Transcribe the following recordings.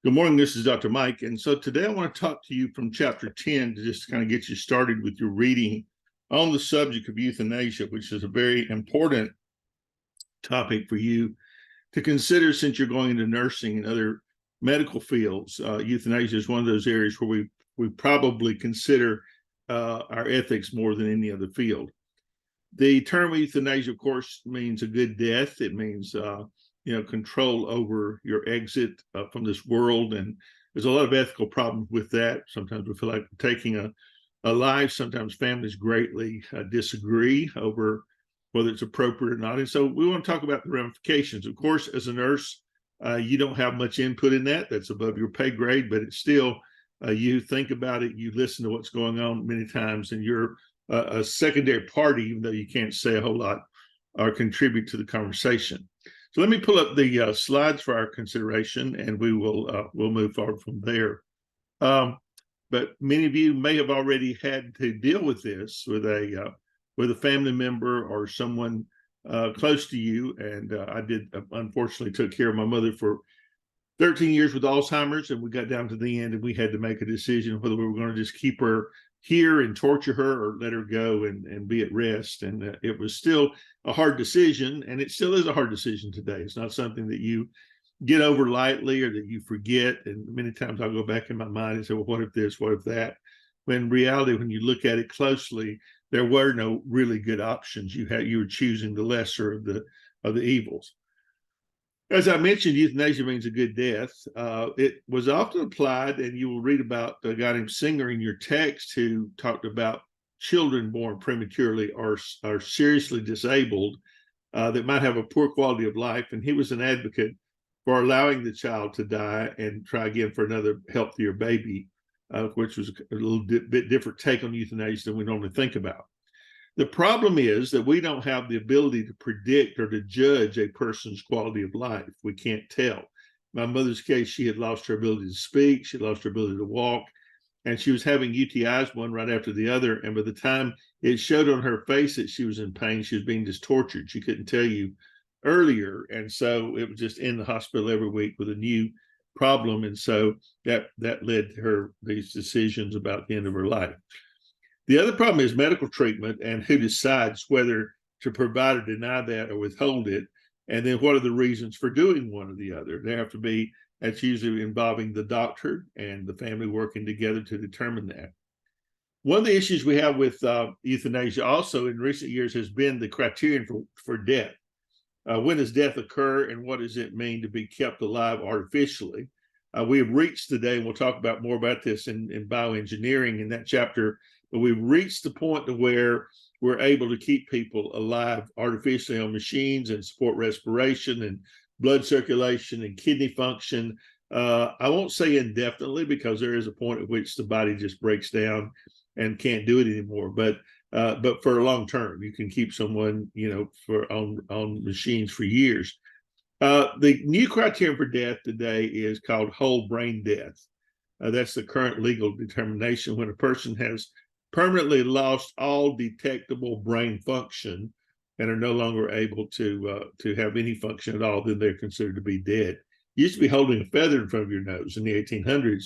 Good morning. This is Dr. Mike. And so today I want to talk to you from chapter 10 to just kind of get you started with your reading on the subject of euthanasia, which is a very important topic for you to consider since you're going into nursing and other medical fields. Euthanasia is one of those areas where we probably consider our ethics more than any other field. The term euthanasia, of course, means a good death. It means control over your exit from this world. And there's a lot of ethical problems with that. Sometimes we feel like we're taking a life. Sometimes families greatly disagree over whether it's appropriate or not. And so we want to talk about the ramifications. Of course, as a nurse, you don't have much input in that. That's above your pay grade, but it's still, you think about it, you listen to what's going on many times, and you're a secondary party, even though you can't say a whole lot or contribute to the conversation. So let me pull up the slides for our consideration, and we'll move forward from there. But many of you may have already had to deal with this with a family member or someone close to you. And I did, unfortunately, took care of my mother for 13 years with Alzheimer's, and we got down to the end, and we had to make a decision whether we were going to just keep her here and torture her or let her go and be at rest. And it was still a hard decision, and it still is a hard decision today. It's not something that you get over lightly or that you forget. And many times I'll go back in my mind and say, well, what if this, what if that? When in reality, when you look at it closely, there were no really good options. You were choosing the lesser of the evils. As I mentioned, euthanasia means a good death. It was often applied, and you will read about a guy named Singer in your text who talked about children born prematurely or are seriously disabled that might have a poor quality of life. And he was an advocate for allowing the child to die and try again for another healthier baby, which was a little bit different take on euthanasia than we normally think about. The problem is that we don't have the ability to predict or to judge a person's quality of life. We can't tell. In my mother's case, she had lost her ability to speak. She lost her ability to walk. And she was having UTIs one right after the other. And by the time it showed on her face that she was in pain, she was being just tortured. She couldn't tell you earlier. And so it was just in the hospital every week with a new problem. And so that led to her these decisions about the end of her life. The other problem is medical treatment and who decides whether to provide or deny that or withhold it. And then what are the reasons for doing one or the other? There have to be, that's usually involving the doctor and the family working together to determine that. One of the issues we have with euthanasia also in recent years has been the criterion for death. When does death occur, and what does it mean to be kept alive artificially? We have reached today, and we'll talk about more about this in bioengineering in that chapter, but we've reached the point to where we're able to keep people alive artificially on machines and support respiration and blood circulation and kidney function. I won't say indefinitely, because there is a point at which the body just breaks down and can't do it anymore. But for a long term, you can keep someone, for on machines for years. The new criterion for death today is called whole brain death. That's the current legal determination. When a person has permanently lost all detectable brain function and are no longer able to have any function at all, then they're considered to be dead. You used to be holding a feather in front of your nose in the 1800s.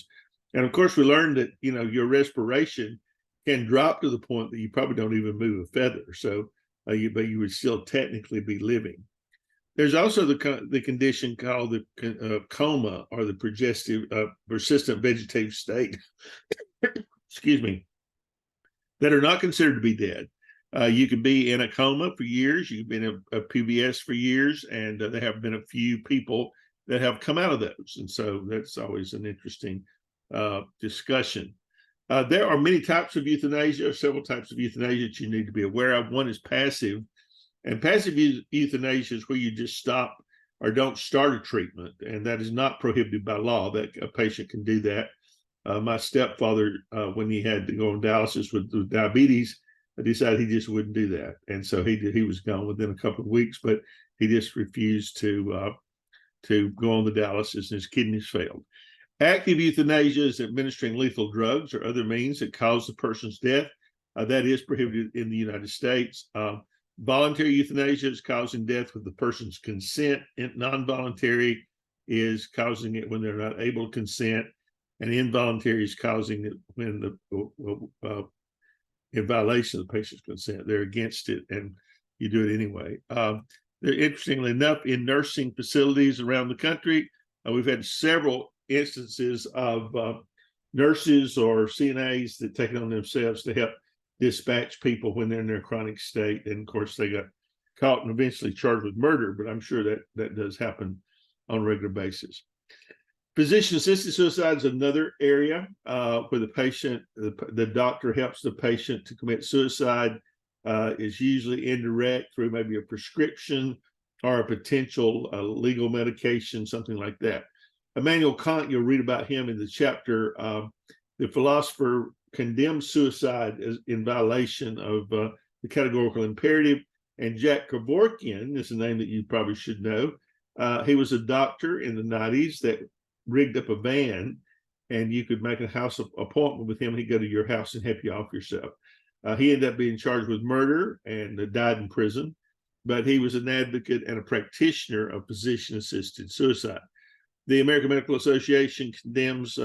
And of course, we learned that, your respiration can drop to the point that you probably don't even move a feather. So, but you would still technically be living. There's also the condition called the coma, or the persistent vegetative state, excuse me, that are not considered to be dead. You could be in a coma for years. You've been in a PVS for years, and there have been a few people that have come out of those. And so that's always an interesting discussion. There are many types of euthanasia, several types of euthanasia that you need to be aware of. One is passive. And passive euthanasia is where you just stop or don't start a treatment, and that is not prohibited by law. That a patient can do that. My stepfather, when he had to go on dialysis with diabetes, decided he just wouldn't do that, and so he was gone within a couple of weeks. But he just refused to go on the dialysis, and his kidneys failed. Active euthanasia is administering lethal drugs or other means that cause the person's death. That is prohibited in the United States. Voluntary euthanasia is causing death with the person's consent. Non-voluntary is causing it when they're not able to consent, and involuntary is causing it when in violation of the patient's consent. They're against it, and you do it anyway. Interestingly enough, in nursing facilities around the country, we've had several instances of nurses or CNAs that take it on themselves to help dispatch people when they're in their chronic state. And of course, they got caught and eventually charged with murder, but I'm sure that does happen on a regular basis. Physician-assisted suicide is another area where the patient, the doctor helps the patient to commit suicide. Is usually indirect through maybe a prescription or a potential legal medication, something like that. Immanuel Kant, you'll read about him in the chapter. The philosopher condemns suicide as in violation of the categorical imperative. And Jack Kevorkian is a name that you probably should know. He was a doctor in the 90s that rigged up a van, and you could make a house appointment with him. He'd go to your house and help you off yourself. He ended up being charged with murder and died in prison, but he was an advocate and a practitioner of physician-assisted suicide. The American Medical Association condemns,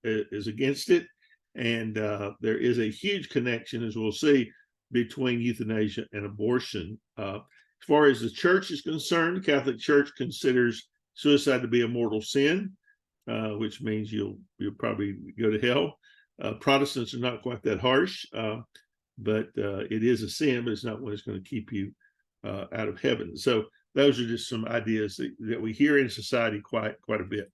is against it, and there is a huge connection, as we'll see, between euthanasia and abortion. As far as the church is concerned, the Catholic Church considers suicide to be a mortal sin, which means you'll probably go to hell. Protestants are not quite that harsh, but it is a sin, but it's not one that's going to keep you out of heaven. So those are just some ideas that we hear in society quite a bit.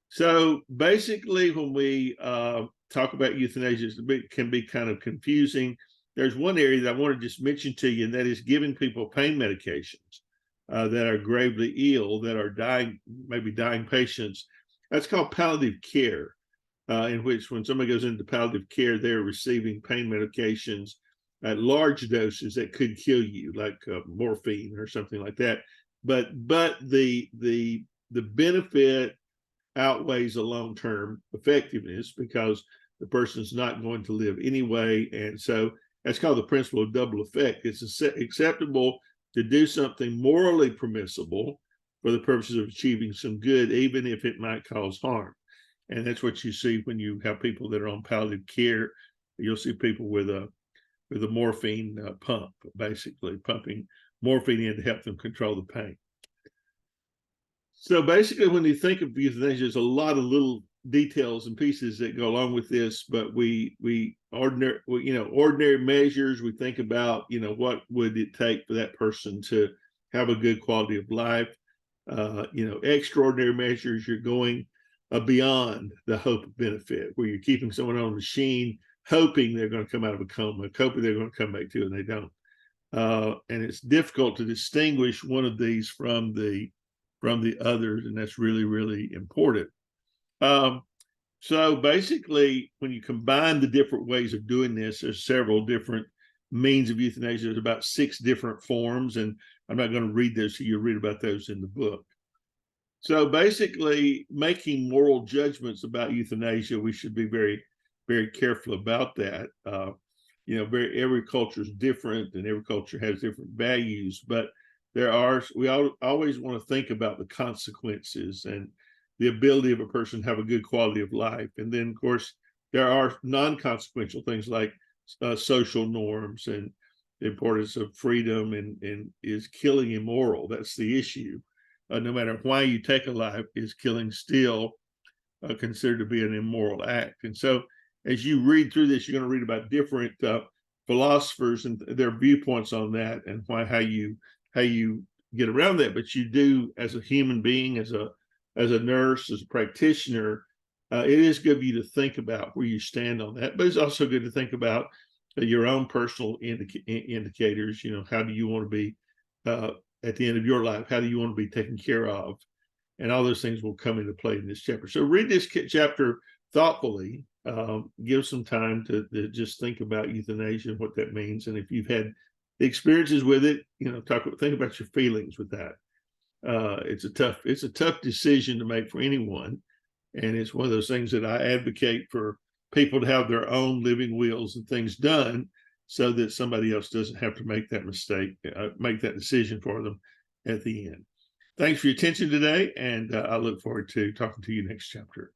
So basically, when we talk about euthanasia, it can be kind of confusing. There's one area that I want to just mention to you, and that is giving people pain medications that are gravely ill, that are dying, maybe dying patients. That's called palliative care, in which when somebody goes into palliative care, they're receiving pain medications at large doses that could kill you, like morphine or something like that. But the benefit outweighs the long-term effectiveness because the person's not going to live anyway. And so that's called the principle of double effect. It's acceptable to do something morally permissible for the purposes of achieving some good, even if it might cause harm. And that's what you see when you have people that are on palliative care. You'll see people with a morphine pump, basically pumping morphine in to help them control the pain. So basically, when you think of euthanasia, there's a lot of little details and pieces that go along with this, but ordinary measures, we think about, what would it take for that person to have a good quality of life. Extraordinary measures, you're going beyond the hope of benefit, where you're keeping someone on a machine, hoping they're going to come out of a coma, hoping they're going to come back to, and they don't. And it's difficult to distinguish one of these from the others, and that's really, really important. So basically, when you combine the different ways of doing this, there's several different means of euthanasia. There's about 6 different forms, and I'm not going to read those to you. You'll read about those in the book. So basically, making moral judgments about euthanasia, we should be very, very careful about that. Every culture is different, and every culture has different values, but we always want to think about the consequences and the ability of a person to have a good quality of life. And then, of course, there are non-consequential things like social norms and the importance of freedom, and is killing immoral? That's the issue. No matter why you take a life, is killing still considered to be an immoral act? And so as you read through this, you're going to read about different philosophers and their viewpoints on that, and how you get around that. But you do, as a human being, as a nurse, as a practitioner, it is good for you to think about where you stand on that. But it's also good to think about your own personal indicators. How do you want to be at the end of your life? How do you want to be taken care of? And all those things will come into play in this chapter. So read this chapter thoughtfully. Give some time to just think about euthanasia and what that means. And if you've had experiences with it, think about your feelings with that. It's a tough decision to make for anyone, and it's one of those things that I advocate for people to have their own living wills and things done, so that somebody else doesn't have to make that mistake, make that decision for them at the end. Thanks for your attention today, and I look forward to talking to you next chapter.